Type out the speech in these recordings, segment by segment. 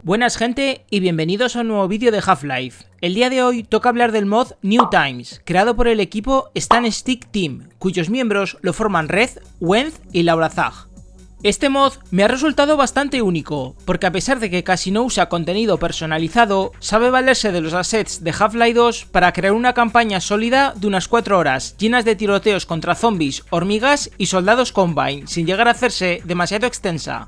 Buenas gente y bienvenidos a un nuevo vídeo de Half-Life. El día de hoy toca hablar del mod New Times, creado por el equipo Stand Stick Team, cuyos miembros lo forman Red, Wenz y Laura Zag. Este mod me ha resultado bastante único, porque a pesar de que casi no usa contenido personalizado, sabe valerse de los assets de Half-Life 2 para crear una campaña sólida de unas 4 horas, llenas de tiroteos contra zombies, hormigas y soldados Combine, sin llegar a hacerse demasiado extensa.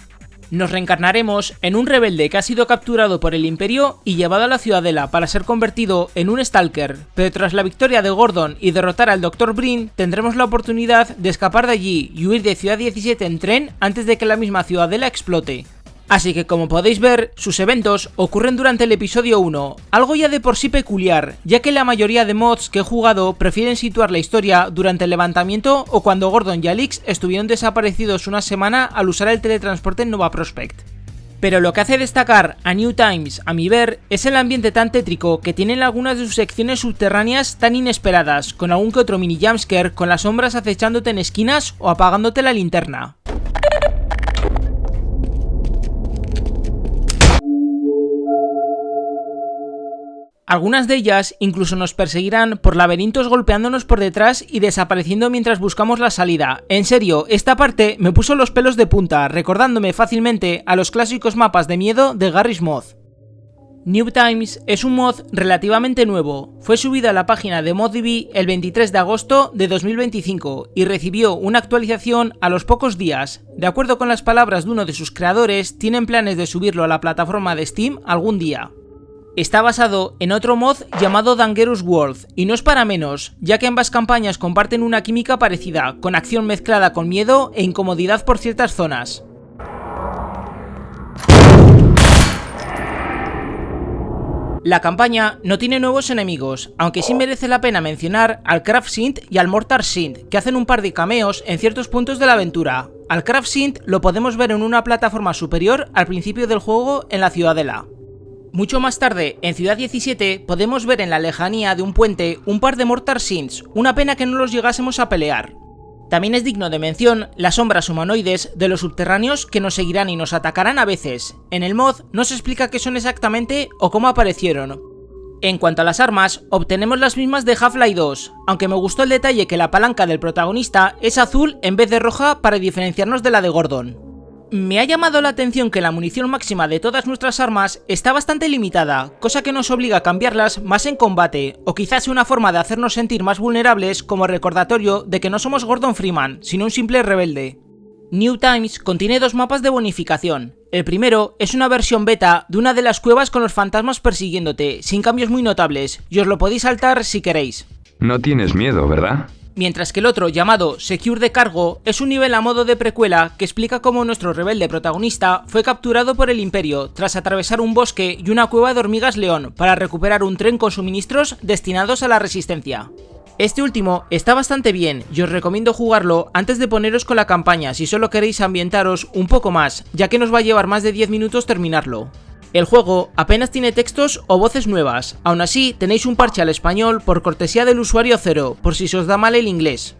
Nos reencarnaremos en un rebelde que ha sido capturado por el Imperio y llevado a la Ciudadela para ser convertido en un Stalker, pero tras la victoria de Gordon y derrotar al Dr. Brin, tendremos la oportunidad de escapar de allí y huir de Ciudad 17 en tren antes de que la misma Ciudadela explote. Así que como podéis ver, sus eventos ocurren durante el episodio 1, algo ya de por sí peculiar, ya que la mayoría de mods que he jugado prefieren situar la historia durante el levantamiento o cuando Gordon y Alyx estuvieron desaparecidos una semana al usar el teletransporte en Nova Prospekt. Pero lo que hace destacar a New Times, a mi ver, es el ambiente tan tétrico que tienen algunas de sus secciones subterráneas tan inesperadas, con algún que otro mini jumpscare con las sombras acechándote en esquinas o apagándote la linterna. Algunas de ellas incluso nos perseguirán por laberintos golpeándonos por detrás y desapareciendo mientras buscamos la salida. En serio, esta parte me puso los pelos de punta, recordándome fácilmente a los clásicos mapas de miedo de Garry's Mod. New Times es un mod relativamente nuevo, fue subido a la página de ModDB el 23 de agosto de 2025 y recibió una actualización a los pocos días. De acuerdo con las palabras de uno de sus creadores, tienen planes de subirlo a la plataforma de Steam algún día. Está basado en otro mod llamado Dangerous World, y no es para menos, ya que ambas campañas comparten una química parecida, con acción mezclada con miedo e incomodidad por ciertas zonas. La campaña no tiene nuevos enemigos, aunque sí merece la pena mencionar al Craft Synth y al Mortar Synth, que hacen un par de cameos en ciertos puntos de la aventura. Al Craft Synth lo podemos ver en una plataforma superior al principio del juego en la Ciudadela. Mucho más tarde, en Ciudad 17, podemos ver en la lejanía de un puente un par de Mortar Synths, una pena que no los llegásemos a pelear. También es digno de mención las sombras humanoides de los subterráneos que nos seguirán y nos atacarán a veces. En el mod no se explica qué son exactamente o cómo aparecieron. En cuanto a las armas, obtenemos las mismas de Half-Life 2, aunque me gustó el detalle que la palanca del protagonista es azul en vez de roja para diferenciarnos de la de Gordon. Me ha llamado la atención que la munición máxima de todas nuestras armas está bastante limitada, cosa que nos obliga a cambiarlas más en combate, o quizás sea una forma de hacernos sentir más vulnerables como recordatorio de que no somos Gordon Freeman, sino un simple rebelde. New Times contiene dos mapas de bonificación. El primero es una versión beta de una de las cuevas con los fantasmas persiguiéndote, sin cambios muy notables, y os lo podéis saltar si queréis. No tienes miedo, ¿verdad? Mientras que el otro, llamado Secure de Cargo, es un nivel a modo de precuela que explica cómo nuestro rebelde protagonista fue capturado por el Imperio tras atravesar un bosque y una cueva de hormigas león para recuperar un tren con suministros destinados a la Resistencia. Este último está bastante bien y os recomiendo jugarlo antes de poneros con la campaña si solo queréis ambientaros un poco más, ya que nos va a llevar más de 10 minutos terminarlo. El juego apenas tiene textos o voces nuevas, aún así tenéis un parche al español por cortesía del usuario 0, por si se os da mal el inglés.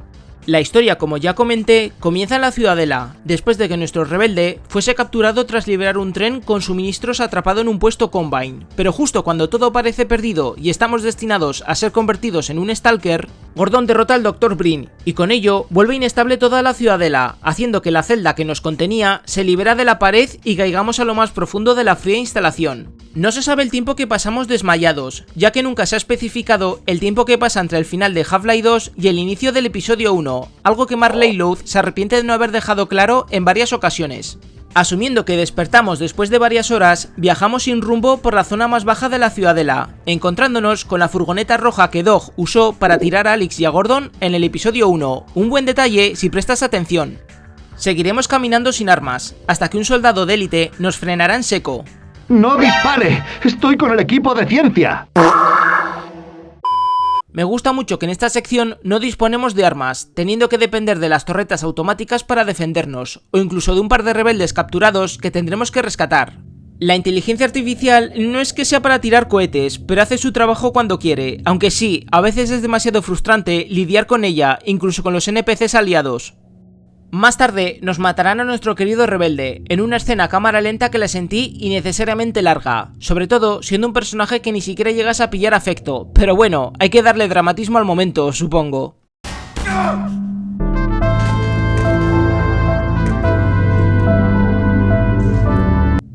La historia, como ya comenté, comienza en la Ciudadela, después de que nuestro rebelde fuese capturado tras liberar un tren con suministros atrapado en un puesto Combine, pero justo cuando todo parece perdido y estamos destinados a ser convertidos en un Stalker, Gordon derrota al Dr. Brin, y con ello vuelve inestable toda la Ciudadela, haciendo que la celda que nos contenía se libera de la pared y caigamos a lo más profundo de la fría instalación. No se sabe el tiempo que pasamos desmayados, ya que nunca se ha especificado el tiempo que pasa entre el final de Half-Life 2 y el inicio del episodio 1, algo que Mark Layloth se arrepiente de no haber dejado claro en varias ocasiones. Asumiendo que despertamos después de varias horas, viajamos sin rumbo por la zona más baja de la Ciudadela, encontrándonos con la furgoneta roja que Dog usó para tirar a Alyx y a Gordon en el episodio 1, un buen detalle si prestas atención. Seguiremos caminando sin armas, hasta que un soldado de élite nos frenará en seco. ¡No dispare! ¡Estoy con el equipo de ciencia! Me gusta mucho que en esta sección no disponemos de armas, teniendo que depender de las torretas automáticas para defendernos, o incluso de un par de rebeldes capturados que tendremos que rescatar. La inteligencia artificial no es que sea para tirar cohetes, pero hace su trabajo cuando quiere, aunque sí, a veces es demasiado frustrante lidiar con ella, incluso con los NPCs aliados. Más tarde nos matarán a nuestro querido rebelde, en una escena a cámara lenta que la sentí innecesariamente larga, sobre todo siendo un personaje que ni siquiera llegas a pillar afecto, pero bueno, hay que darle dramatismo al momento, supongo.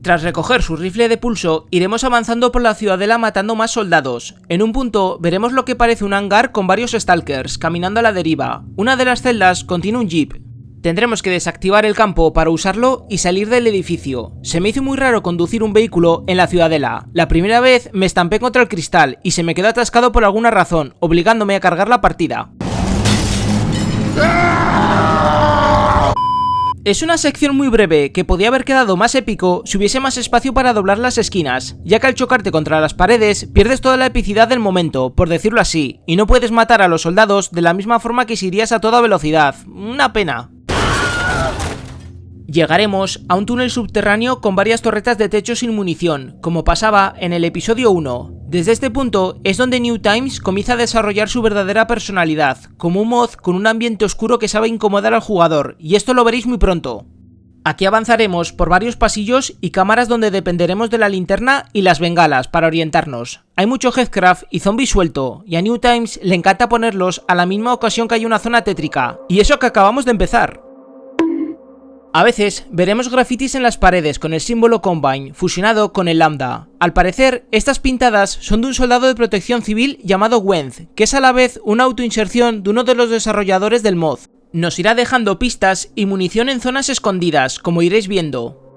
Tras recoger su rifle de pulso, iremos avanzando por la ciudadela matando más soldados. En un punto veremos lo que parece un hangar con varios stalkers caminando a la deriva. Una de las celdas contiene un jeep. Tendremos que desactivar el campo para usarlo y salir del edificio. Se me hizo muy raro conducir un vehículo en la ciudadela. La primera vez me estampé contra el cristal y se me quedó atascado por alguna razón, obligándome a cargar la partida. Es una sección muy breve que podía haber quedado más épico si hubiese más espacio para doblar las esquinas, ya que al chocarte contra las paredes pierdes toda la epicidad del momento, por decirlo así, y no puedes matar a los soldados de la misma forma que si irías a toda velocidad. Una pena. Llegaremos a un túnel subterráneo con varias torretas de techo sin munición, como pasaba en el episodio 1. Desde este punto es donde New Times comienza a desarrollar su verdadera personalidad, como un mod con un ambiente oscuro que sabe incomodar al jugador, y esto lo veréis muy pronto. Aquí avanzaremos por varios pasillos y cámaras donde dependeremos de la linterna y las bengalas para orientarnos. Hay mucho headcraft y zombie suelto, y a New Times le encanta ponerlos a la misma ocasión que hay una zona tétrica, y eso que acabamos de empezar. A veces veremos grafitis en las paredes con el símbolo Combine fusionado con el lambda. Al parecer, estas pintadas son de un soldado de protección civil llamado Gwenth, que es a la vez una autoinserción de uno de los desarrolladores del mod. Nos irá dejando pistas y munición en zonas escondidas, como iréis viendo.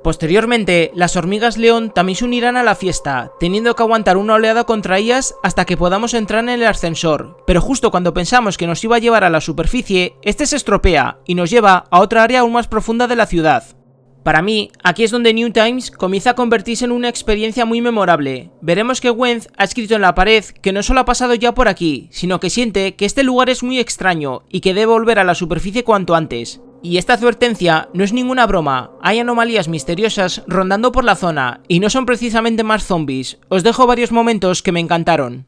Posteriormente, las hormigas león también se unirán a la fiesta, teniendo que aguantar una oleada contra ellas hasta que podamos entrar en el ascensor, pero justo cuando pensamos que nos iba a llevar a la superficie, este se estropea y nos lleva a otra área aún más profunda de la ciudad. Para mí, aquí es donde New Times comienza a convertirse en una experiencia muy memorable. Veremos que Gwenth ha escrito en la pared que no solo ha pasado ya por aquí, sino que siente que este lugar es muy extraño y que debe volver a la superficie cuanto antes. Y esta advertencia no es ninguna broma, hay anomalías misteriosas rondando por la zona, y no son precisamente más zombies. Os dejo varios momentos que me encantaron.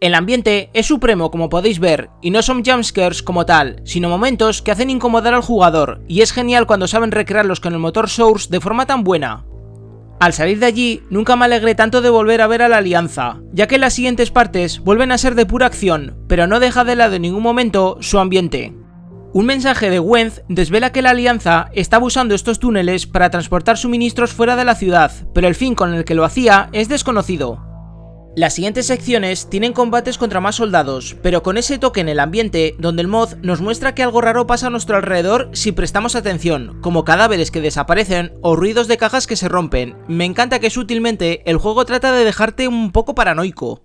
El ambiente es supremo como podéis ver, y no son jumpscares como tal, sino momentos que hacen incomodar al jugador, y es genial cuando saben recrearlos con el motor Source de forma tan buena. Al salir de allí, nunca me alegré tanto de volver a ver a la Alianza, ya que las siguientes partes vuelven a ser de pura acción, pero no deja de lado en ningún momento su ambiente. Un mensaje de Gwenth desvela que la Alianza estaba usando estos túneles para transportar suministros fuera de la ciudad, pero el fin con el que lo hacía es desconocido. Las siguientes secciones tienen combates contra más soldados, pero con ese toque en el ambiente donde el mod nos muestra que algo raro pasa a nuestro alrededor si prestamos atención, como cadáveres que desaparecen o ruidos de cajas que se rompen. Me encanta que sutilmente el juego trata de dejarte un poco paranoico.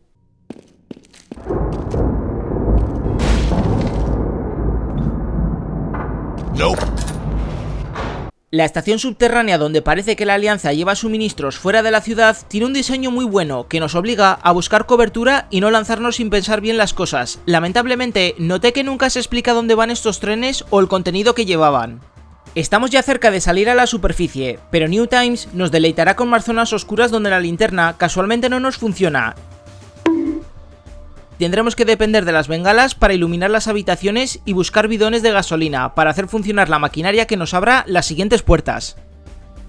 Nope. La estación subterránea donde parece que la Alianza lleva suministros fuera de la ciudad tiene un diseño muy bueno que nos obliga a buscar cobertura y no lanzarnos sin pensar bien las cosas. Lamentablemente noté que nunca se explica dónde van estos trenes o el contenido que llevaban. Estamos ya cerca de salir a la superficie, pero New Times nos deleitará con más zonas oscuras donde la linterna casualmente no nos funciona. Tendremos que depender de las bengalas para iluminar las habitaciones y buscar bidones de gasolina para hacer funcionar la maquinaria que nos abra las siguientes puertas.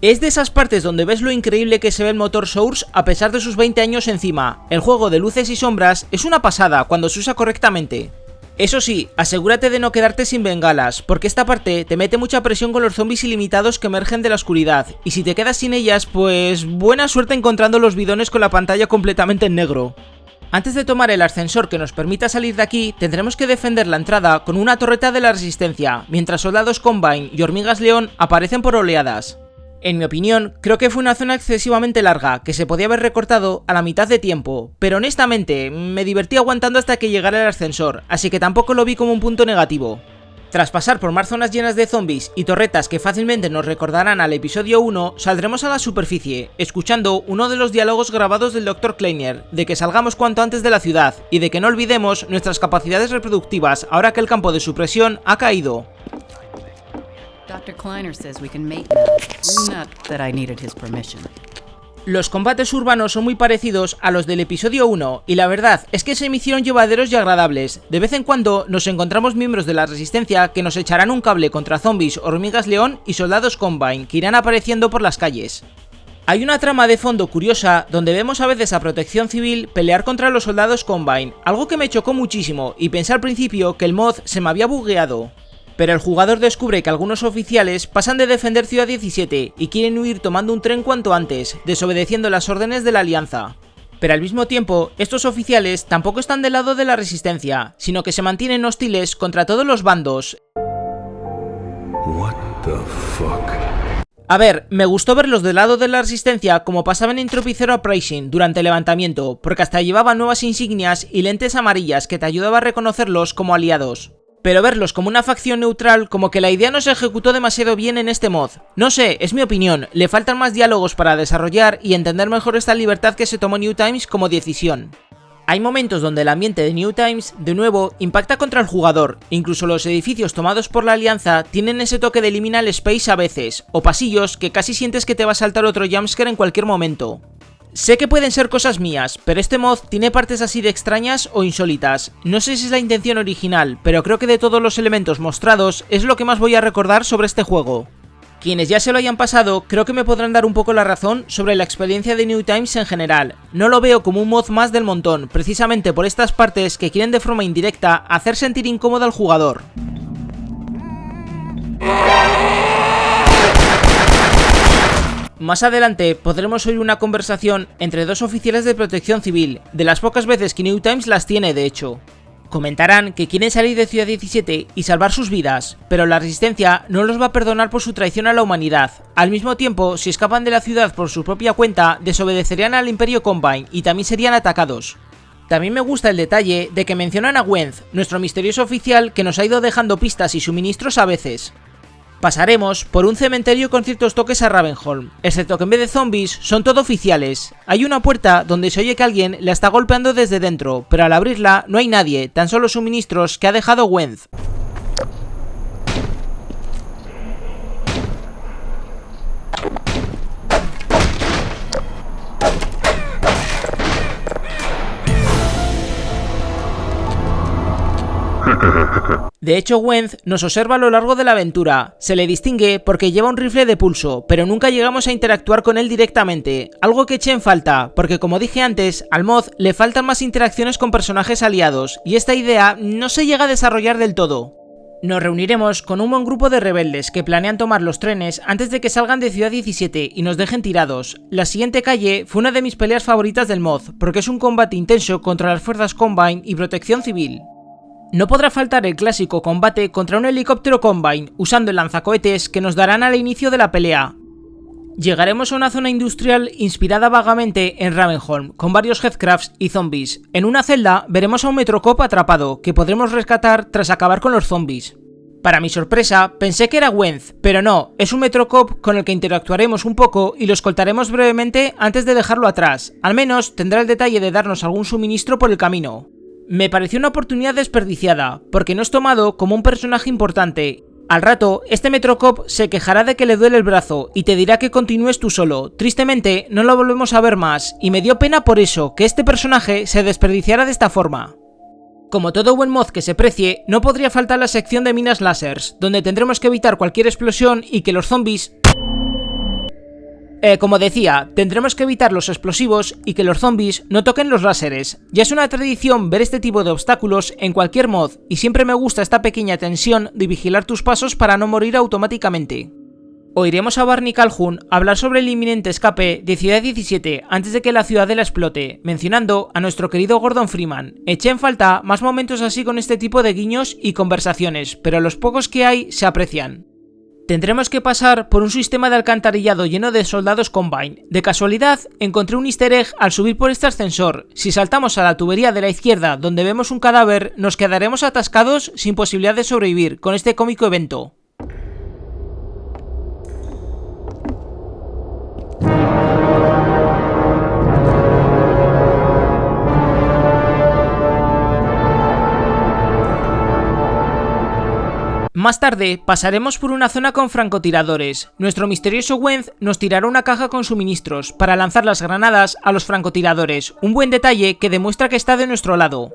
Es de esas partes donde ves lo increíble que se ve el motor Source a pesar de sus 20 años encima. El juego de luces y sombras es una pasada cuando se usa correctamente. Eso sí, asegúrate de no quedarte sin bengalas, porque esta parte te mete mucha presión con los zombies ilimitados que emergen de la oscuridad, y si te quedas sin ellas, pues buena suerte encontrando los bidones con la pantalla completamente en negro. Antes de tomar el ascensor que nos permita salir de aquí, tendremos que defender la entrada con una torreta de la resistencia, mientras soldados Combine y hormigas león aparecen por oleadas. En mi opinión, creo que fue una zona excesivamente larga, que se podía haber recortado a la mitad de tiempo, pero honestamente, me divertí aguantando hasta que llegara el ascensor, así que tampoco lo vi como un punto negativo. Tras pasar por más zonas llenas de zombies y torretas que fácilmente nos recordarán al episodio 1, saldremos a la superficie, escuchando uno de los diálogos grabados del Dr. Kleiner, de que salgamos cuanto antes de la ciudad, y de que no olvidemos nuestras capacidades reproductivas ahora que el campo de supresión ha caído. Dr. Kleiner says we can mate now. Not that I needed his permission. Los combates urbanos son muy parecidos a los del episodio 1, y la verdad es que se me hicieron llevaderos y agradables. De vez en cuando nos encontramos miembros de la Resistencia que nos echarán un cable contra zombies, hormigas león y soldados Combine que irán apareciendo por las calles. Hay una trama de fondo curiosa donde vemos a veces a Protección Civil pelear contra los soldados Combine, algo que me chocó muchísimo y pensé al principio que el mod se me había bugueado. Pero el jugador descubre que algunos oficiales pasan de defender Ciudad 17 y quieren huir tomando un tren cuanto antes, desobedeciendo las órdenes de la Alianza. Pero al mismo tiempo, estos oficiales tampoco están del lado de la Resistencia, sino que se mantienen hostiles contra todos los bandos. What the fuck? A ver, me gustó verlos del lado de la Resistencia como pasaba en Entropy Zero Uprising durante el levantamiento, porque hasta llevaban nuevas insignias y lentes amarillas que te ayudaba a reconocerlos como aliados. Pero verlos como una facción neutral, como que la idea no se ejecutó demasiado bien en este mod. No sé, es mi opinión, le faltan más diálogos para desarrollar y entender mejor esta libertad que se tomó New Times como decisión. Hay momentos donde el ambiente de New Times, de nuevo, impacta contra el jugador, incluso los edificios tomados por la Alianza tienen ese toque de liminal space a veces, o pasillos que casi sientes que te va a saltar otro jumpscare en cualquier momento. Sé que pueden ser cosas mías, pero este mod tiene partes así de extrañas o insólitas. No sé si es la intención original, pero creo que de todos los elementos mostrados es lo que más voy a recordar sobre este juego. Quienes ya se lo hayan pasado, creo que me podrán dar un poco la razón sobre la experiencia de New Times en general. No lo veo como un mod más del montón, precisamente por estas partes que quieren de forma indirecta hacer sentir incómodo al jugador. Más adelante podremos oír una conversación entre dos oficiales de Protección Civil, de las pocas veces que New Times las tiene de hecho. Comentarán que quieren salir de Ciudad 17 y salvar sus vidas, pero la Resistencia no los va a perdonar por su traición a la humanidad. Al mismo tiempo, si escapan de la ciudad por su propia cuenta, desobedecerían al Imperio Combine y también serían atacados. También me gusta el detalle de que mencionan a Gwenth, nuestro misterioso oficial que nos ha ido dejando pistas y suministros a veces. Pasaremos por un cementerio con ciertos toques a Ravenholm, excepto que en vez de zombies son todo oficiales. Hay una puerta donde se oye que alguien la está golpeando desde dentro, pero al abrirla no hay nadie, tan solo suministros que ha dejado Gwenth. De hecho, Gwenth nos observa a lo largo de la aventura. Se le distingue porque lleva un rifle de pulso, pero nunca llegamos a interactuar con él directamente, algo que eché en falta, porque como dije antes, al mod le faltan más interacciones con personajes aliados, y esta idea no se llega a desarrollar del todo. Nos reuniremos con un buen grupo de rebeldes que planean tomar los trenes antes de que salgan de Ciudad 17 y nos dejen tirados. La siguiente calle fue una de mis peleas favoritas del mod, porque es un combate intenso contra las fuerzas Combine y Protección Civil. No podrá faltar el clásico combate contra un helicóptero Combine, usando el lanzacohetes que nos darán al inicio de la pelea. Llegaremos a una zona industrial inspirada vagamente en Ravenholm, con varios Headcrafts y zombies. En una celda veremos a un Metrocop atrapado, que podremos rescatar tras acabar con los zombies. Para mi sorpresa, pensé que era Gwenth, pero no, es un Metrocop con el que interactuaremos un poco y lo escoltaremos brevemente antes de dejarlo atrás. Al menos tendrá el detalle de darnos algún suministro por el camino. Me pareció una oportunidad desperdiciada, porque no es tomado como un personaje importante. Al rato, este Metrocop se quejará de que le duele el brazo y te dirá que continúes tú solo. Tristemente, no lo volvemos a ver más, y me dio pena por eso, que este personaje se desperdiciara de esta forma. Como todo buen mod que se precie, no podría faltar la sección de minas lásers, donde tendremos que evitar cualquier explosión y que los zombies... Como decía, tendremos que evitar los explosivos y que los zombies no toquen los láseres. Ya es una tradición ver este tipo de obstáculos en cualquier mod, y siempre me gusta esta pequeña tensión de vigilar tus pasos para no morir automáticamente. Oiremos a Barney Calhoun hablar sobre el inminente escape de Ciudad 17 antes de que la ciudadela explote, mencionando a nuestro querido Gordon Freeman. Eché en falta más momentos así con este tipo de guiños y conversaciones, pero los pocos que hay se aprecian. Tendremos que pasar por un sistema de alcantarillado lleno de soldados Combine. De casualidad, encontré un easter egg al subir por este ascensor. Si saltamos a la tubería de la izquierda donde vemos un cadáver, nos quedaremos atascados sin posibilidad de sobrevivir con este cómico evento. Más tarde, pasaremos por una zona con francotiradores. Nuestro misterioso Wentz nos tirará una caja con suministros para lanzar las granadas a los francotiradores, un buen detalle que demuestra que está de nuestro lado.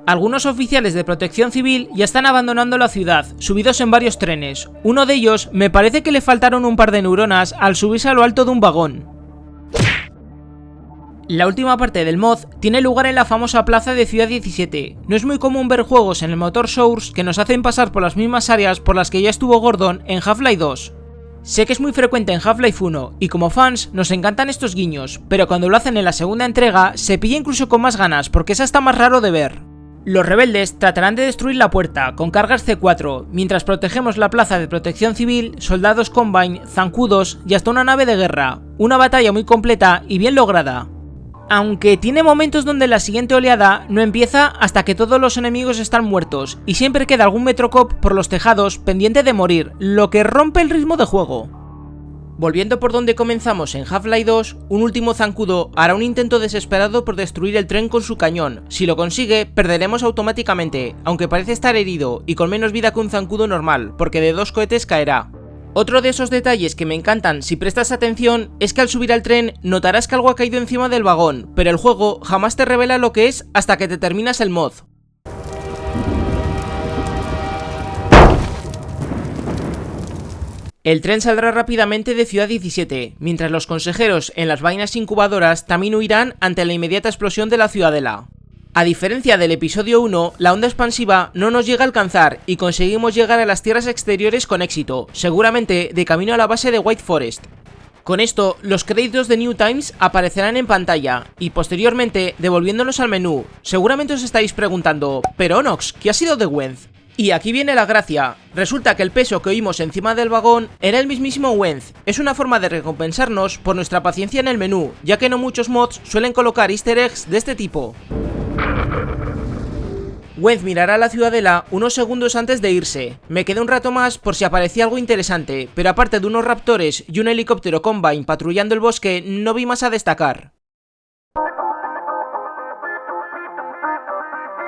Algunos oficiales de protección civil ya están abandonando la ciudad, subidos en varios trenes. Uno de ellos me parece que le faltaron un par de neuronas al subirse a lo alto de un vagón. La última parte del mod tiene lugar en la famosa plaza de Ciudad 17. No es muy común ver juegos en el motor Source que nos hacen pasar por las mismas áreas por las que ya estuvo Gordon en Half-Life 2. Sé que es muy frecuente en Half-Life 1 y como fans nos encantan estos guiños, pero cuando lo hacen en la segunda entrega se pilla incluso con más ganas porque es hasta más raro de ver. Los rebeldes tratarán de destruir la puerta con cargas C4, mientras protegemos la plaza de protección civil, soldados Combine, zancudos y hasta una nave de guerra. Una batalla muy completa y bien lograda. Aunque tiene momentos donde la siguiente oleada no empieza hasta que todos los enemigos están muertos y siempre queda algún Metrocop por los tejados pendiente de morir, lo que rompe el ritmo de juego. Volviendo por donde comenzamos en Half-Life 2, un último zancudo hará un intento desesperado por destruir el tren con su cañón. Si lo consigue, perderemos automáticamente, aunque parece estar herido y con menos vida que un zancudo normal, porque de 2 cohetes caerá. Otro de esos detalles que me encantan si prestas atención es que al subir al tren notarás que algo ha caído encima del vagón, pero el juego jamás te revela lo que es hasta que te terminas el mod. El tren saldrá rápidamente de Ciudad 17, mientras los consejeros en las vainas incubadoras también huirán ante la inmediata explosión de la ciudadela. A diferencia del episodio 1, la onda expansiva no nos llega a alcanzar y conseguimos llegar a las tierras exteriores con éxito, seguramente de camino a la base de White Forest. Con esto, los créditos de New Times aparecerán en pantalla y posteriormente devolviéndonos al menú. Seguramente os estaréis preguntando, pero Onox, ¿qué ha sido de Wentz? Y aquí viene la gracia, resulta que el peso que oímos encima del vagón era el mismísimo Wentz. Es una forma de recompensarnos por nuestra paciencia en el menú, ya que no muchos mods suelen colocar easter eggs de este tipo. Wentz mirará la ciudadela unos segundos antes de irse. Me quedé un rato más por si aparecía algo interesante, pero aparte de unos raptores y un helicóptero Combine patrullando el bosque, no vi más a destacar.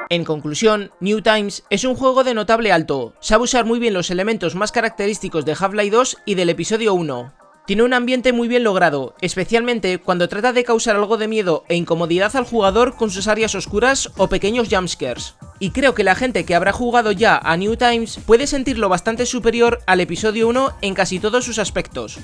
En conclusión, New Times es un juego de notable alto, sabe usar muy bien los elementos más característicos de Half-Life 2 y del episodio 1. Tiene un ambiente muy bien logrado, especialmente cuando trata de causar algo de miedo e incomodidad al jugador con sus áreas oscuras o pequeños jumpscares. Y creo que la gente que habrá jugado ya a New Times puede sentirlo bastante superior al episodio 1 en casi todos sus aspectos.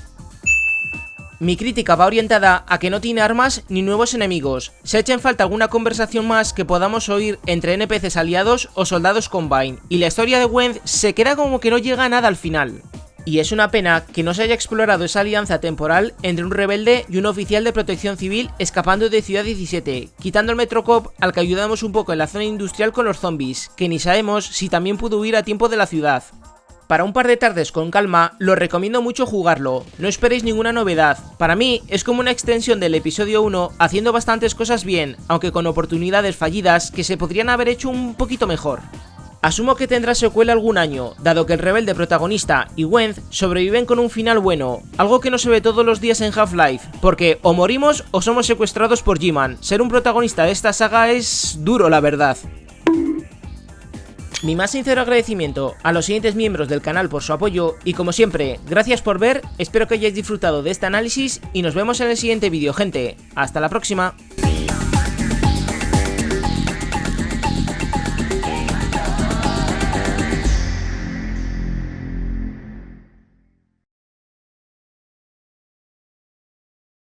Mi crítica va orientada a que no tiene armas ni nuevos enemigos, se echa en falta alguna conversación más que podamos oír entre NPCs aliados o soldados Combine, y la historia de Wentz se queda como que no llega a nada al final. Y es una pena que no se haya explorado esa alianza temporal entre un rebelde y un oficial de protección civil escapando de Ciudad 17, quitando el Metrocop al que ayudamos un poco en la zona industrial con los zombies, que ni sabemos si también pudo huir a tiempo de la ciudad. Para un par de tardes con calma, lo recomiendo mucho jugarlo, no esperéis ninguna novedad. Para mí es como una extensión del episodio 1 haciendo bastantes cosas bien, aunque con oportunidades fallidas que se podrían haber hecho un poquito mejor. Asumo que tendrá secuela algún año, dado que el rebelde protagonista y Wentz sobreviven con un final bueno, algo que no se ve todos los días en Half-Life, porque o morimos o somos secuestrados por G-Man. Ser un protagonista de esta saga es duro, la verdad. Mi más sincero agradecimiento a los siguientes miembros del canal por su apoyo y como siempre, gracias por ver, espero que hayáis disfrutado de este análisis y nos vemos en el siguiente vídeo, gente. Hasta la próxima.